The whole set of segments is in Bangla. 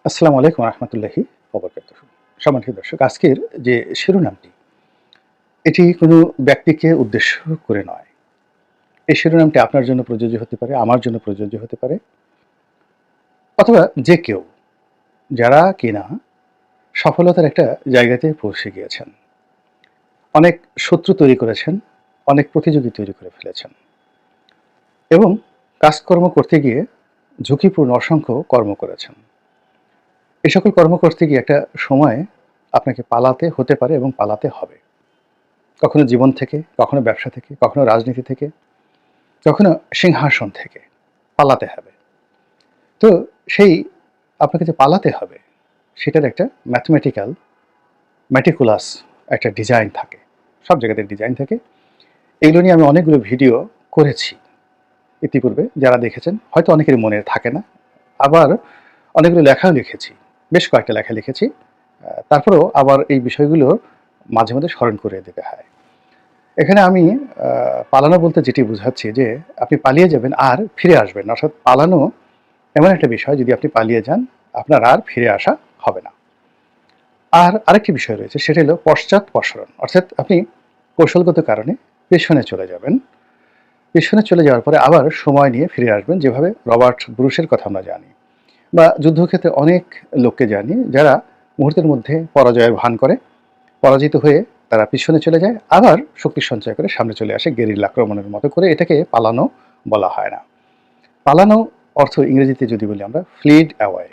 আসসালামু আলাইকুম রহমতুল্লাহি ওবরকাতুহ। সম্মানিত দর্শক, আজকের যে শিরোনামটি, এটি কোনো ব্যক্তিকে উদ্দেশ্য করে নয়। এই শিরোনামটি আপনার জন্য প্রযোজ্য হতে পারে, আমার জন্য প্রযোজ্য হতে পারে, অথবা যে কেউ যারা কিনা সফলতার একটা জায়গাতে পৌঁছে গিয়েছেন, অনেক শত্রু তৈরি করেছেন, অনেক প্রতিযোগী তৈরি করে ফেলেছেন এবং কাজকর্ম করতে গিয়ে ঝুঁকিপূর্ণ অসংখ্য কর্ম করেছেন। এই সকল কর্ম করতে গিয়ে একটা সময়ে আপনাকে পালাতে হতে পারে এবং পালাতে হবে। কখনো জীবন থেকে, কখনো ব্যবসা থেকে, কখনো রাজনীতি থেকে, কখনো সিংহাসন থেকে পালাতে হবে। তো সেই আপনাকে যে পালাতে হবে, সেটার একটা ম্যাটিকুলাস একটা ডিজাইন থাকে। সব জায়গাতে ডিজাইন থাকে। এইগুলো নিয়ে আমি অনেকগুলো ভিডিও করেছি ইতিপূর্বে। যারা দেখেছেন হয়তো অনেকেরই মনে থাকে না। আবার অনেকগুলো লেখাও লিখেছি। বেশ কয়েকটা লেখা লিখেছি। তারপরেও আবার এই বিষয়গুলো মাঝে, মাঝে স্মরণ করিয়ে দিতে হয়। এখানে আমি পালানো বলতে যেটি বুঝাচ্ছি যে, আপনি পালিয়ে যাবেন আর ফিরে আসবেন না। অর্থাৎ পালানো এমন একটা বিষয়, যদি আপনি পালিয়ে যান, আপনার আর ফিরে আসা হবে না। আর আরেকটি বিষয় রয়েছে, সেটা হলো পশ্চাৎপসরণ। অর্থাৎ আপনি কৌশলগত কারণে পেছনে চলে যাবেন। পেছনে চলে যাওয়ার পরে আবার সময় নিয়ে ফিরে আসবেন, যেভাবে রবার্ট ব্রুসের কথা আমরা জানি, বা যুদ্ধক্ষেত্রে অনেক লোককে জানি, যারা মুহূর্তের মধ্যে পরাজয়ের ভান করে, পরাজিত হয়ে তারা পিছনে চলে যায়, আবার শক্তি সঞ্চয় করে সামনে চলে আসে গেরিলা আক্রমণের মতো করে। এটাকে পালানো বলা হয় না। পালানো অর্থ ইংরেজিতে যদি বলি আমরা, ফ্লিড অ্যাওয়ে।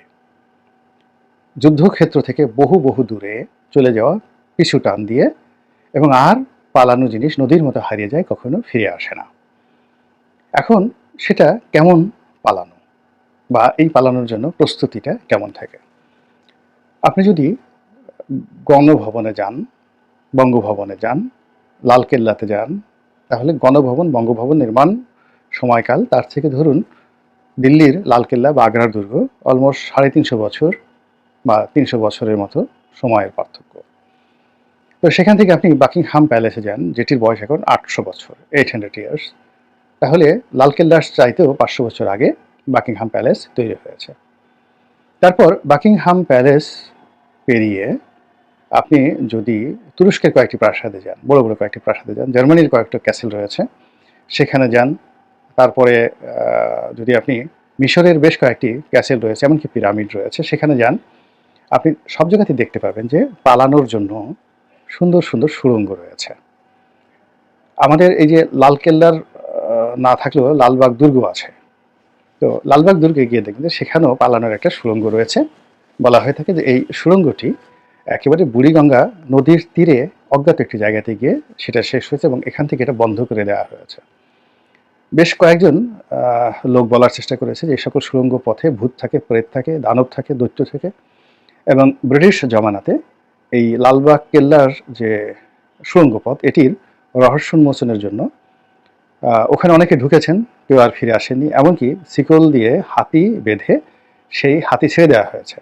যুদ্ধক্ষেত্র থেকে বহু বহু দূরে চলে যাওয়া পিছু টান দিয়ে, এবং আর পালানো জিনিস নদীর মতো হারিয়ে যায়, কখনো ফিরে আসে না। এখন সেটা কেমন পালানো, বা এই পালানোর জন্য প্রস্তুতিটা কেমন থাকে? আপনি যদি গণভবনে যান, বঙ্গভবনে যান, লালকেল্লাতে যান, তাহলে গণভবন, বঙ্গভবন নির্মাণ সময়কাল তার থেকে ধরুন দিল্লির লালকেল্লা বা আগ্রার দুর্গ অলমোস্ট ৩৫০ বছর বা ৩০০ বছরের মতো সময়ের পার্থক্য। তো সেখান থেকে আপনি বাকিংহাম প্যালেসে যান, যেটির বয়স এখন ৮০০ বছর, 800 ইয়ার্স। তাহলে লালকেল্লার চাইতেও ৫০০ বছর আগে বাকিংহাম প্যালেস তৈরি হয়েছে। তারপর বাকিংহাম প্যালেস পেরিয়ে আপনি যদি তুরস্কের কয়েকটি প্রাসাদে যান, বড় বড় কয়েকটি প্রাসাদে যান, জার্মানির কয়েকটা ক্যাসেল রয়েছে, সেখানে যান। তারপরে যদি আপনি মিশরের বেশ কয়েকটি ক্যাসেল রয়েছে, এমনকি পিরামিড রয়েছে, সেখানে যান, আপনি সব জায়গাতেই দেখতে পাবেন যে পালানোর জন্য সুন্দর সুন্দর সুড়ঙ্গ রয়েছে। আমাদের এই যে লালকেল্লার না থাকলেও লালবাগ দুর্গ আছে। তো লালবাগ দুর্গে গিয়ে দেখবেন যে সেখানেও পালানোর একটা সুড়ঙ্গ রয়েছে। বলা হয়ে থাকে যে এই সুড়ঙ্গটি একেবারে বুড়িগঙ্গা নদীর তীরে অজ্ঞাত একটি জায়গাতে গিয়ে সেটা শেষ হয়েছে, এবং এখান থেকে এটা বন্ধ করে দেওয়া হয়েছে। বেশ কয়েকজন লোক বলার চেষ্টা করেছে যে এই সকল সুড়ঙ্গ পথে ভূত থাকে, প্রেত থাকে, দানব থাকে, দৈত্য থাকে, এবং ব্রিটিশ জমানাতে এই লালবাগ কেল্লার যে সুড়ঙ্গ পথ, এটির রহস্য উন্মোচনের জন্য ওখানে অনেকে ঢুকেছেন, কেউ আর ফিরে আসেনি। এমনকি শিকল দিয়ে হাতি বেঁধে সেই হাতি ছেড়ে দেওয়া হয়েছে।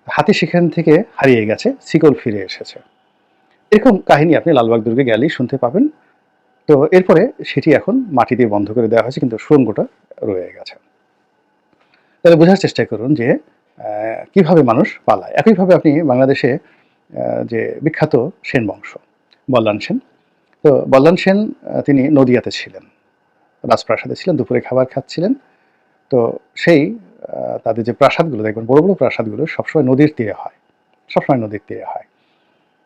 হাতি সেখান থেকে হারিয়ে গেছে, শিকল ফিরে এসেছে। এরকম কাহিনী আপনি লালবাগ দুর্গে গেলেই শুনতে পাবেন। তো এরপরে সেটি এখন মাটি দিয়ে বন্ধ করে দেওয়া হয়েছে, কিন্তু সুড়ঙ্গটা রয়ে গেছে। তাহলে বোঝার চেষ্টা করুন যে কিভাবে মানুষ পালায়। একইভাবে আপনি বাংলাদেশে যে বিখ্যাত সেন বংশ, বল্লান সেন, তো বল্লান সেন তিনি নদিয়াতে ছিলেন, রাজপ্রাসাদে ছিলেন, দুপুরে খাবার খাচ্ছিলেন। তো সেই তাদের যে প্রাসাদগুলো দেখবেন, বড় বড় প্রাসাদগুলো সবসময় নদীর তীরে হয়, সবসময় নদীর তীরে হয়।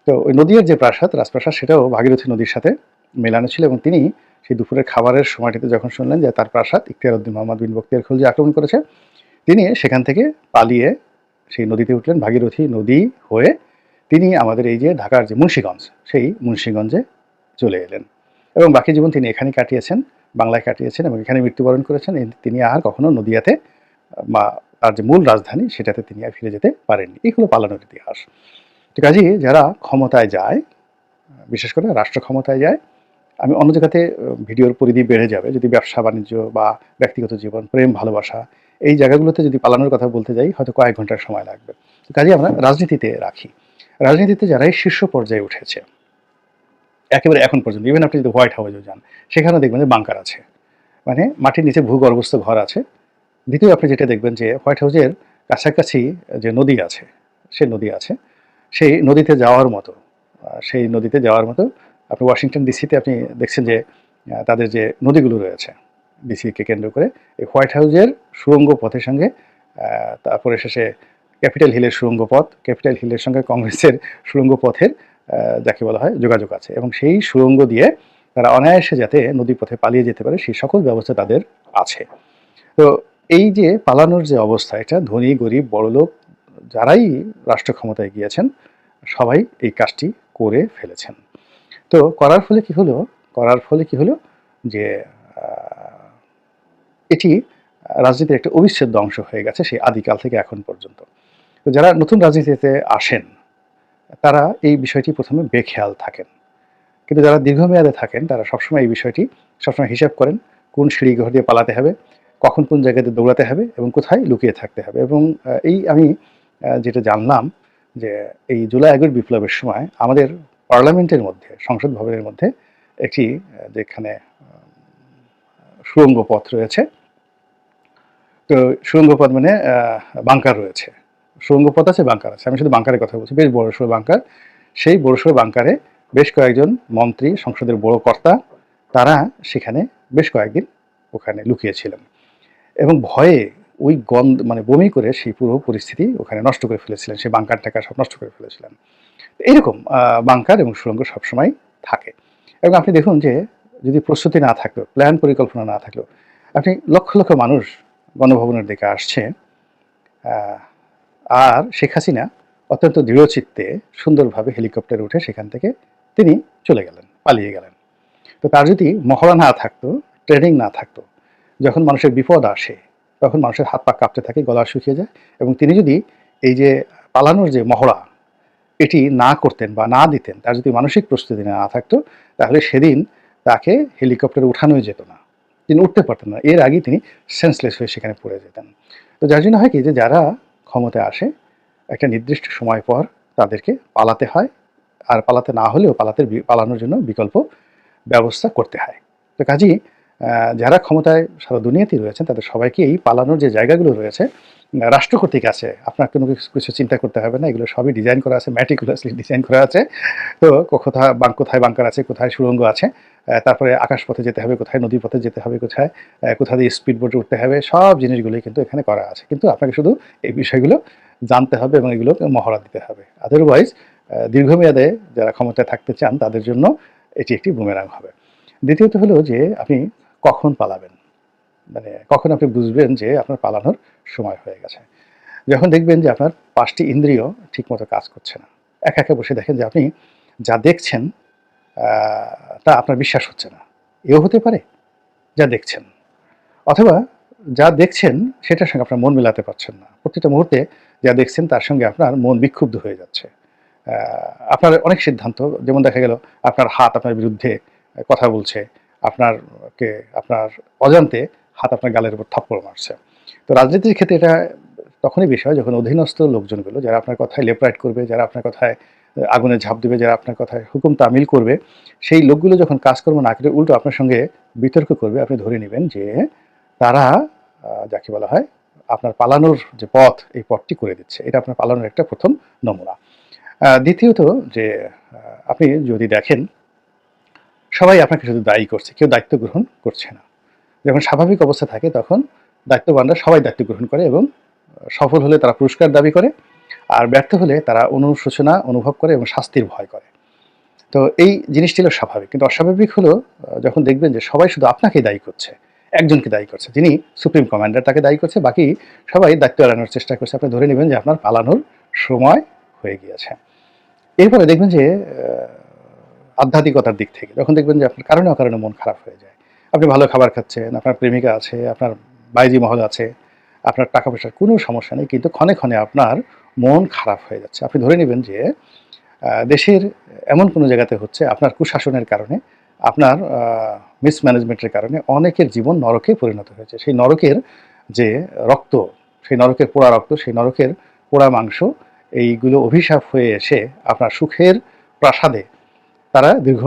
তো ওই নদীর যে প্রাসাদ, রাজপ্রাসাদ, সেটাও ভাগীরথী নদীর সাথে মেলানো ছিল, এবং তিনি সেই দুপুরের খাবারের সময়টিতে যখন শুনলেন যে তার প্রাসাদ ইখতিয়ার উদ্দিন মোহাম্মদ বিন বখতিয়ার খলজি আক্রমণ করেছে, তিনি সেখান থেকে পালিয়ে সেই নদীতে উঠলেন। ভাগীরথী নদী হয়ে তিনি আমাদের এই যে ঢাকার যে মুন্সিগঞ্জ, সেই মুন্সিগঞ্জে চলে এলেন, এবং বাকি জীবন তিনি এখানেই কাটিয়েছেন, বাংলায় কাটিয়েছেন, এবং এখানে মৃত্যুবরণ করেছেন। তিনি আর কখনো নদিয়াতে বা তার যে মূল রাজধানী, সেটাতে তিনি আর ফিরে যেতে পারেননি। এই হলো পালানোর ইতিহাস। তো কাজেই যারা ক্ষমতায় যায়, বিশেষ করে রাষ্ট্র ক্ষমতায় যায়, আমি অন্য জায়গাতে ভিডিওর পরিধি বেড়ে যাবে যদি ব্যবসা বাণিজ্য বা ব্যক্তিগত জীবন, প্রেম, ভালোবাসা, এই জায়গাগুলোতে যদি পালানোর কথা বলতে যাই, হয়তো কয়েক ঘন্টার সময় লাগবে। কাজেই আমরা রাজনীতিতে রাখি। রাজনীতিতে যারাই শীর্ষ পর্যায়ে উঠেছে একেবারে এখন পর্যন্ত, ইভেন আপনি যদি হোয়াইট হাউসেও যান, সেখানেও দেখবেন যে বাংকার আছে, মানে মাটির নিচে ভূগর্ভস্থ ঘর আছে। দ্বিতীয় আপনি যেটা দেখবেন যে হোয়াইট হাউসের কাছাকাছি যে নদী আছে, সেই নদীতে যাওয়ার মতো সেই নদীতে যাওয়ার মতো আপনি ওয়াশিংটন ডিসিতে আপনি দেখছেন যে তাদের যে নদীগুলো রয়েছে ডিসিকে কেন্দ্র করে, এই হোয়াইট হাউসের সুড়ঙ্গ পথের সঙ্গে তারপরে শেষে ক্যাপিটাল হিলের সুড়ঙ্গ পথ, ক্যাপিটাল হিলের সঙ্গে কংগ্রেসের সুড়ঙ্গ পথের যাকে বলা হয় যোগাযোগ আছে, এবং সেই সুড়ঙ্গ দিয়ে তারা অনায়াসে যাতে নদীপথে পালিয়ে যেতে পারে সেই সকল ব্যবস্থা তাদের আছে। তো এই যে পালানোর যে অবস্থা, এটা ধনী গরিব বড়লোক যারাই রাষ্ট্র ক্ষমতায় গিয়েছেন সবাই এই কাজটি করে ফেলেছেন। তো করার ফলে কি হলো যে এটি রাজনীতির একটা অবিচ্ছেদ্য অংশ হয়ে গেছে সেই আদিকাল থেকে এখন পর্যন্ত। তো যারা নতুন রাজনীতিতে আসেন তারা এই বিষয়টি প্রথমে বেখেয়াল থাকেন, কিন্তু যারা দীর্ঘমেয়াদে থাকেন তারা সবসময় এই বিষয়টি সবসময় হিসাব করেন, কোন সিঁড়ি ঘর দিয়ে পালাতে হবে, কখন কোন জায়গাতে দৌড়াতে হবে এবং কোথায় লুকিয়ে থাকতে হবে। এবং এই আমি যেটা জানলাম যে এই জুলাই আগস্ট বিপ্লবের সময় আমাদের পার্লামেন্টের মধ্যে, সংসদ ভবনের মধ্যে একটি যেখানে সুড়ঙ্গ পথ রয়েছে, তো সুড়ঙ্গ পথ মানে বাংকার রয়েছে, সুড়ঙ্গ পথ আছে, বাংকার আছে, আমি শুধু বাংকারের কথা বলছি, বেশ বড়সড় বাংকার। সেই বড়সড় বাংকারে বেশ কয়েকজন মন্ত্রী, সংসদের বড় কর্তা, তারা সেখানে বেশ কয়েকদিন ওখানে লুকিয়েছিলেন এবং ভয়ে ওই গন্ধ মানে বমি করে সেই পুরো পরিস্থিতি ওখানে নষ্ট করে ফেলেছিলেন, সেই বাংকার টাকা সব নষ্ট করে ফেলেছিলেন। এইরকম বাংকার এবং সুড়ঙ্গ সবসময় থাকে। এবং আপনি দেখুন যে যদি প্রস্তুতি না থাকলো, প্ল্যান পরিকল্পনা না থাকলো, আপনি লক্ষ লক্ষ মানুষ গণভবনের দিকে আসছে, আর শেখ হাসিনা অত্যন্ত দৃঢ়চিত্তে সুন্দরভাবে হেলিকপ্টারে উঠে সেখান থেকে তিনি চলে গেলেন, পালিয়ে গেলেন। তো তার যদি মহড়া না থাকতো, ট্রেনিং না থাকতো, যখন মানুষের বিপদ আসে তখন মানুষের হাত পা কাঁপতে থাকে, গলা শুকিয়ে যায়, এবং তিনি যদি এই যে পালানোর যে মহড়া এটি না করতেন বা না দিতেন, তার যদি মানসিক প্রস্তুতি না থাকতো, তাহলে সেদিন তাকে হেলিকপ্টারে উঠানোই যেত না, তিনি উঠতে পারতেন না, এর আগেই তিনি সেন্সলেস হয়ে সেখানে পড়ে যেতেন। তো যার জন্য হয় কি যে যারা ক্ষমতায় আসে একটা নির্দিষ্ট সময় পর তাদেরকে পালাতে হয়, আর পালাতে না হলেও পালানোর জন্য বিকল্প ব্যবস্থা করতে হয়। তো কাজেই যারা ক্ষমতায় সারা দুনিয়াতেই রয়েছেন তাদের সবাইকে এই পালানোর যে জায়গাগুলো রয়েছে রাষ্ট্র কর্তৃক আছে, আপনার কোনো কিছু চিন্তা করতে হবে না, এগুলো সবই ডিজাইন করা আছে, ম্যাটিকুলাসলি ডিজাইন করা আছে। তো কোথায় বাংকার আছে, কোথায় সুড়ঙ্গ আছে, তারপরে আকাশপথে যেতে হবে, কোথায় নদী পথে যেতে হবে, কোথা দিয়ে স্পিড বোটে উঠতে হবে, সব জিনিসগুলোই কিন্তু এখানে করা আছে। কিন্তু আপনাকে শুধু এই বিষয়গুলো জানতে হবে এবং এগুলোকে মহড়া দিতে হবে। আদারওয়াইজ দীর্ঘমেয়াদে যারা ক্ষমতায় থাকতে চান তাদের জন্য এটি একটি বুমেরাং হবে। দ্বিতীয়ত হলো যে আপনি কখন পালাবেন, মানে কখন আপনি বুঝবেন যে আপনার পালানোর সময় হয়ে গেছে। যখন দেখবেন যে আপনার ৫টি ইন্দ্রিয় ঠিকমতো কাজ করছে না, একা একা বসে দেখেন যে আপনি যা দেখছেন তা আপনার বিশ্বাস হচ্ছে না, এও হতে পারে যা দেখছেন, অথবা যা দেখছেন সেটার সঙ্গে আপনার মন মেলাতে পারছেন না, প্রতিটা মুহূর্তে যা দেখছেন তার সঙ্গে আপনার মন বিক্ষুব্ধ হয়ে যাচ্ছে। আপনার অনেক সিদ্ধান্ত, যেমন দেখা গেল আপনার হাত আপনার বিরুদ্ধে কথা বলছে, আপনার অজান্তে হাত আপনার গালের উপর থাপ্পড় মারছে। তো রাজনীতির ক্ষেত্রে এটা তখনই বিষয় যখন অধীনস্থ লোকজনগুলো যারা আপনার কথায় লেফট রাইট করবে, যারা আপনার কথায় আগুনে ঝাঁপ দেবে, যারা আপনার কথায় হুকুম তামিল করবে, সেই লোকগুলো যখন কাজকর্ম না করে উল্টো আপনার সঙ্গে বিতর্ক করবে, আপনি ধরে নেবেন যে তারা যাকে বলা হয় আপনার পালানোর যে পথ, এই পথটি করে দিচ্ছে। এটা আপনার পালানোর একটা প্রথম নমুনা। দ্বিতীয়ত যে আপনি যদি দেখেন সবাই আপনাকে শুধু দায়ী করছে, কেউ দায়িত্ব গ্রহণ করছে না। যখন স্বাভাবিক অবস্থা থাকে তখন দায়িত্ববানরা সবাই দায়িত্ব গ্রহণ করে এবং সফল হলে তারা পুরস্কার দাবি করে, আর ব্যর্থ হলে তারা অনুশোচনা অনুভব করে এবং শাস্তির ভয় করে। তো এই জিনিসটি হলো স্বাভাবিক। কিন্তু অস্বাভাবিক হলো যখন দেখবেন যে সবাই শুধু আপনাকেই দায়ী করছে, একজনকে দায়ী করছে, যিনি সুপ্রিম কমান্ডার, তাকে দায়ী করছে, বাকি সবাই দায়িত্ব এড়ানোর চেষ্টা করছে। আপনি ধরে নেবেন যে আপনার পালানোর সময় হয়ে গিয়েছে। এরপরে দেখবেন যে আধ্যাত্মিকতার দিক থেকে যখন দেখবেন যে আপনার কারণে অকারণে মন খারাপ হয়ে যায়, আপনি ভালো খাবার খাচ্ছেন, আপনার প্রেমিকা আছে, আপনার বাইজি মহল আছে, আপনার টাকা পয়সার কোনো সমস্যা নেই, কিন্তু ক্ষণে ক্ষণে আপনার মন খারাপ হয়ে যাচ্ছে। আপনি ধরে নেবেন যে দেশের এমন কোনো জায়গাতে হচ্ছে আপনার কুশাসনের কারণে, আপনার মিসম্যানেজমেন্টের কারণে অনেকের জীবন নরকে পরিণত হয়েছে। সেই নরকের যে রক্ত, সেই নরকের পোড়া রক্ত, সেই নরকের পোড়া মাংস, এইগুলো অভিশাপ হয়ে এসে আপনার সুখের প্রাসাদে তারা দীর্ঘ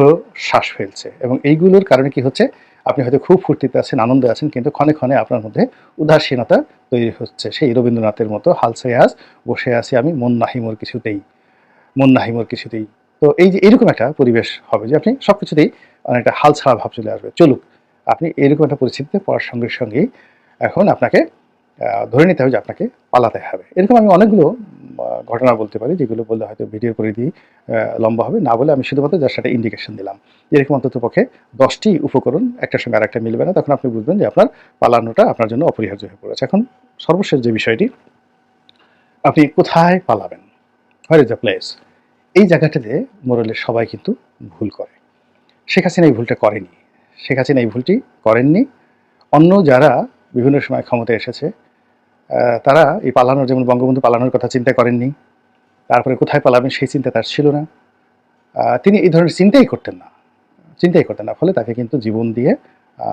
শ্বাস ফেলছে, এবং এইগুলোর কারণে কি হচ্ছে, আপনি হয়তো খুব ফুর্তিতে আছেন, আনন্দে আছেন, কিন্তু ক্ষণে ক্ষণে আপনার মধ্যে উদাসীনতা তৈরি হচ্ছে। সেই রবীন্দ্রনাথের মতো হাল ছেড়ে আজ বসে আছি আমি, মন নাহি মোর কিছুতেই, মন নাহি মোর কিছুতেই। তো এই যে এরকম একটা পরিবেশ হবে যে আপনি সবকিছুতেই অনেকটা হাল ছাড়া ভাব চলে আসবে। চলুক, আপনি এরকম একটা পরিস্থিতিতে পড়ার সঙ্গে সঙ্গেই এখন আপনাকে ধরে নিতে হবে যে আপনাকে পালাতে হবে। এরকম আমি অনেকগুলো ঘটনা বলতে পারি, যেগুলো বললে হয়তো ভিডিওর পরিধি লম্বা হবে। না বলে আমি শুধুমাত্র জাস্ট একটা ইন্ডিকেশন দিলাম। এরকম অন্ততপক্ষে ১০ টি উপকরণ একটার সঙ্গে আরেকটা মিলবে না। তখন আপনি বুঝবেন যে আপনার পালানোটা আপনার জন্য অপরিহার্য হয়ে পড়েছে। এখন সর্বশেষ যে বিষয়টি, আপনি কোথায় পালাবেন? Where is the place? এই জায়গাটাতে মোরালের সবাই কিন্তু ভুল করে। শেখ হাসিনা এই ভুলটা করেনি। শেখ হাসিনা এই ভুলটি করেননি। অন্য যারা বিভিন্ন সময় ক্ষমতায় এসেছে, তারা এই পালানোর, যেমন বঙ্গবন্ধু পালানোর কথা চিন্তা করেননি। তারপরে কোথায় পালাবেন সেই চিন্তা তার ছিল না। তিনি এই ধরনের চিন্তাই করতেন না। চিন্তাই করতেন না। ফলে তাকে কিন্তু জীবন দিয়ে আ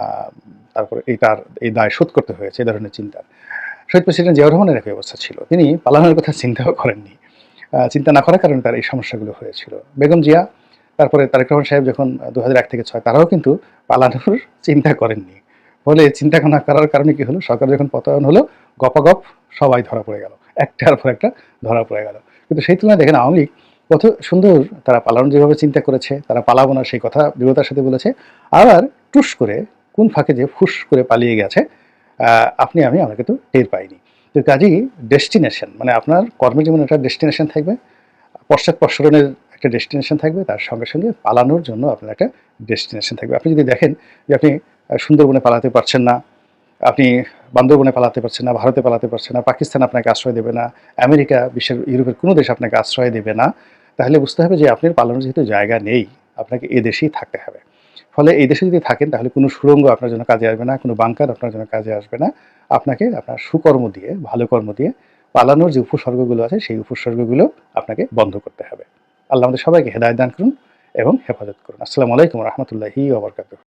তারপরে তার এই দায় শোধ করতে হয়েছে এ ধরনের চিন্তা। শহীদ প্রেসিডেন্ট জিয়াউর রহমানের একই অবস্থা ছিল। তিনি পালানোর কথা চিন্তাও করেননি। চিন্তা না করার কারণে তার এই সমস্যাগুলো হয়েছিল। বেগম জিয়া, তারপরে তারেক রহমান সাহেব যখন ২০০১ থেকে ৬ তারাও কিন্তু পালানোর চিন্তা করেননি। ফলে চিন্তা না করার কারণে কি হলো? সরকার যখন পতন হলো, গপাগপ সবাই ধরা পড়ে গেল। একটার পর একটা ধরা পড়ে গেল। কিন্তু সেই তুলনায় দেখেন আওয়ামী লীগ কত সুন্দর তারা পালানোর যেভাবে চিন্তা করেছে, তারা পালাবো না সেই কথা দৃঢ়তার সাথে বলেছে। আবার টুস করে কোন ফাঁকে যে ফুস করে পালিয়ে গেছে, আপনি আমি আমরা কিন্তু টের পাইনি। তো কাজেই ডেস্টিনেশন, মানে আপনার কর্মের যেমন একটা ডেস্টিনেশন থাকবে, পশ্চাৎপসরণের একটা ডেস্টিনেশন থাকবে, তার সঙ্গে সঙ্গে পালানোর জন্য আপনার একটা ডেস্টিনেশন থাকবে। আপনি যদি দেখেন যে আপনি সুন্দরবনে পালাতে পারছেন না, আপনি বান্দরবনে পালাতে পারছেন না, ভারতে পালাতে পারছেন না, পাকিস্তান আপনাকে আশ্রয় দেবে না, আমেরিকা, বিশ্বের ইউরোপের কোনো দেশ আপনাকে আশ্রয় দেবে না, তাহলে বুঝতে হবে যে আপনার পালানোর যেহেতু জায়গা নেই, আপনাকে এ দেশেই থাকতে হবে। ফলে এই দেশে যদি থাকেন তাহলে কোনো সুড়ঙ্গ আপনার জন্য কাজে আসবে না, কোনো বাংকার আপনার জন্য কাজে আসবে না। আপনাকে আপনার সুকর্ম দিয়ে, ভালো কর্ম দিয়ে পালানোর যে উপসর্গগুলো আছে সেই উপসর্গগুলো আপনাকে বন্ধ করতে হবে। আল্লাহ আমাদের সবাইকে হেদায়েত দান করুন এবং হেফাজত করুন। আসসালামু আলাইকুম ওয়া রাহমাতুল্লাহি ওয়া বারাকাতুহু।